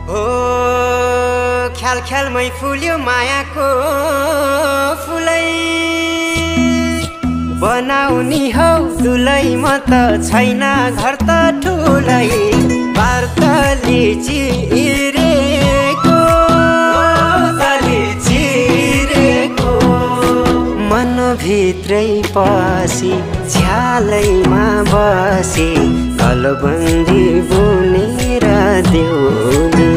हो ख्याल ख्यालमै फुल्यो मायाको फुलै बनाउनी हौ दुलै म त छैन घर त ठुलै वार्ताले चिरेको मनभित्रै पसी छ्यालैमा बसे कलबन्दी बुनेर देऊ